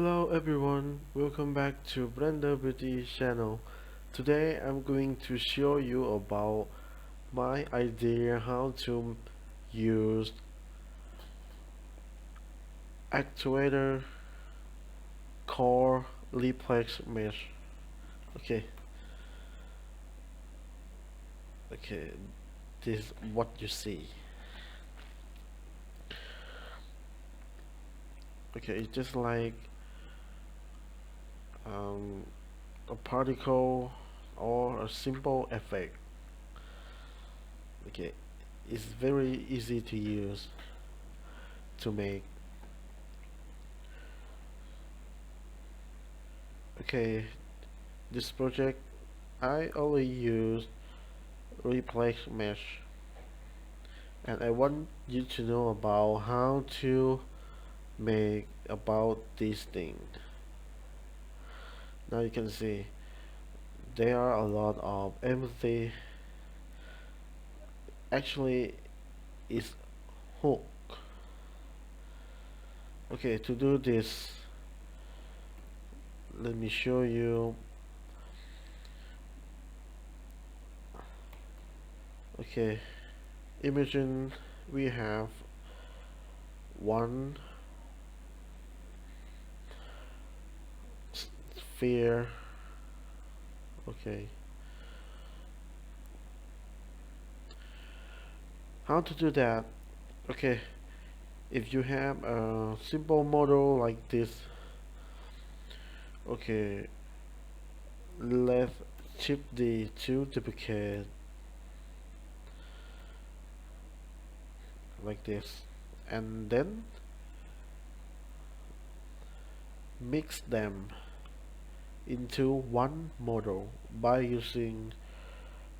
Hello everyone, welcome back to Blender Beauty channel. Today I'm going to show you about my idea how to use Actuator core replex mesh. Okay, okay, this is what you see. Okay, it's just like um, a particle or a simple effect. Okay, it's very easy to use to make. Okay, this project I only use replace mesh, and I want you to know about how to make about this thing. Now you can see there are a lot of empathy. Actually, it's hook. Okay, to do this, let me show you. Okay, imagine we have one sphere. Okay, how to do that? Okay, if you have a simple model like this, okay, let's shift the two duplicate like this, and then mix them into one model by using,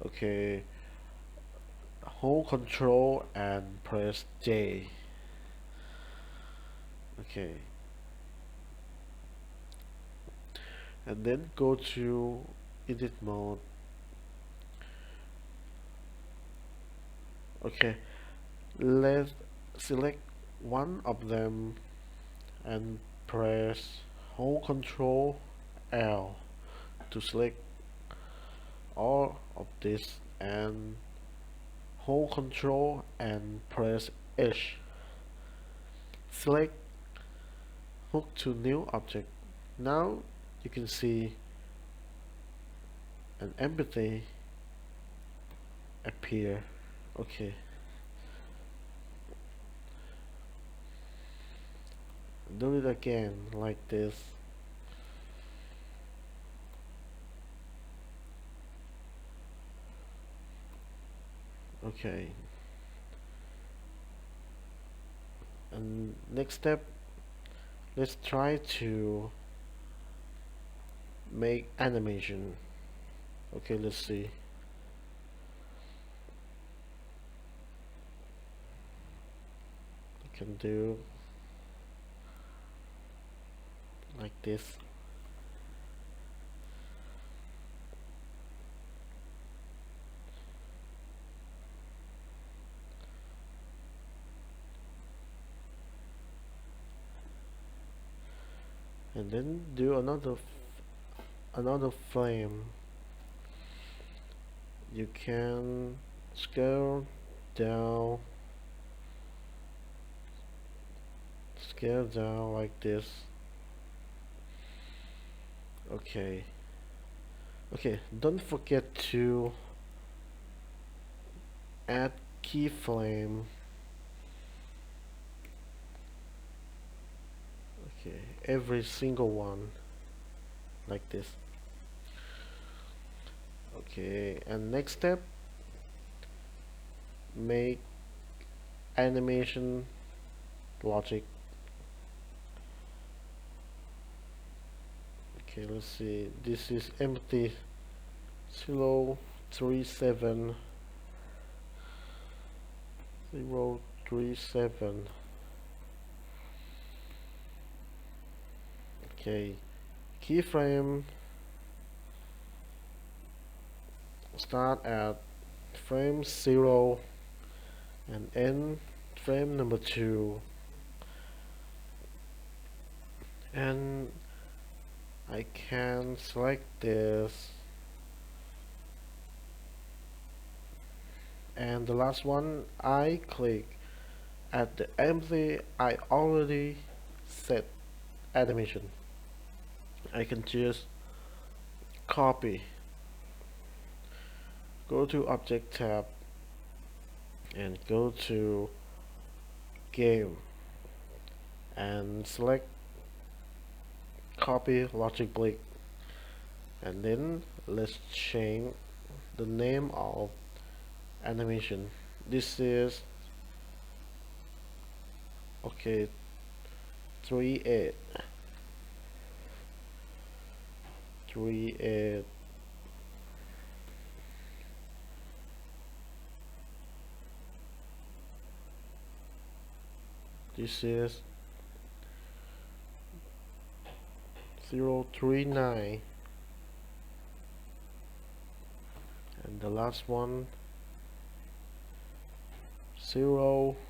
okay, hold control and press J. Okay, and then go to edit mode. Okay, let's select one of them and press hold control L to select all of this, and hold control and press H. Select hook to new object. Now you can see an empathy appear. Okay, do it again like this. Okay, and next step, let's try to make animation. Okay, let's see. You can do like this. And then do another frame. You can scale down like this. Okay, don't forget to add keyframe. Okay, every single one like this. Okay, and next step, make animation logic. Okay, let's see, this is empty 037 037. Okay, keyframe start at frame 0 and end frame number 2. and I can select this, and the last one I click at the empty I already set animation. I can just copy, go to object tab and go to game and select copy logic break, and then let's change the name of animation. This is okay 38 38. This is 039, and the last one 040.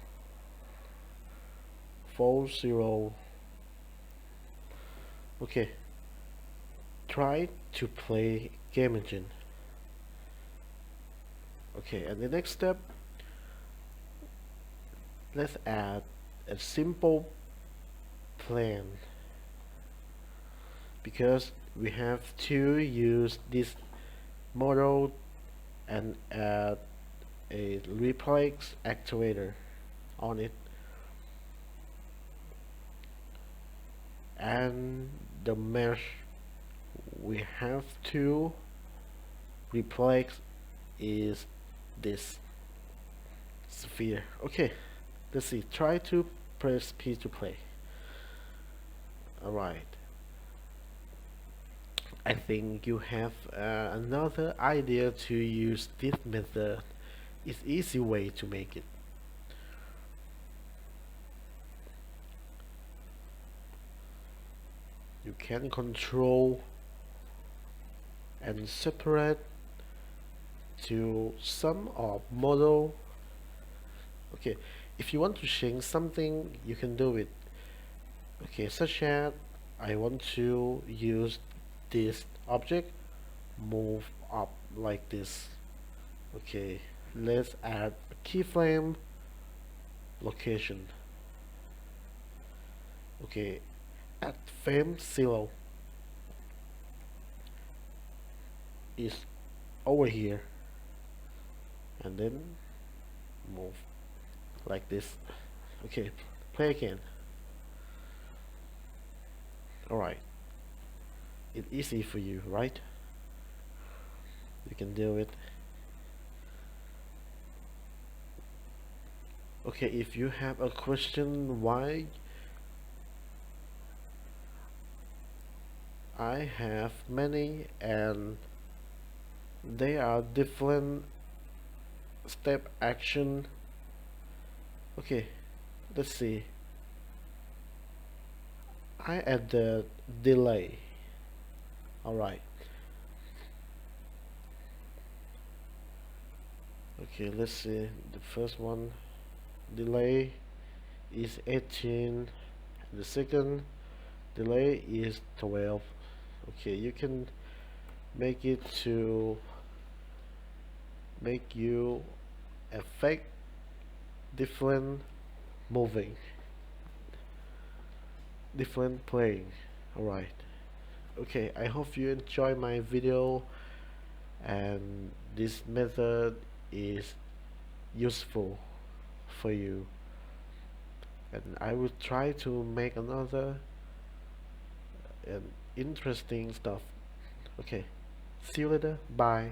Okay, try to play game engine. Okay, and the next step, let's add a simple plan, because we have to use this model and add a reflex actuator on it, and the mesh we have to replace is this sphere. Okay, let's see, try to press P to play. Alright, I think you have another idea to use this method. It's easy way to make it. You can control and separate to some of model. Okay, if you want to change something, you can do it. Okay, such as I want to use this object move up like this. Okay, let's add a keyframe location. Okay, at frame 0 is over here, and then move like this. Okay, play again. Alright, it's easy for you, right? You can do it. Okay, if you have a question why, I have many, and they are different step action. Okay, let's see. I add the delay. Alright. Okay, let's see. The first one, delay is 18. The second delay is 12. Okay, you can make it to make you affect different moving, different playing. Alright, okay, I hope you enjoy my video, and this method is useful for you, and I will try to make another and interesting stuff. Okay, see you later, bye.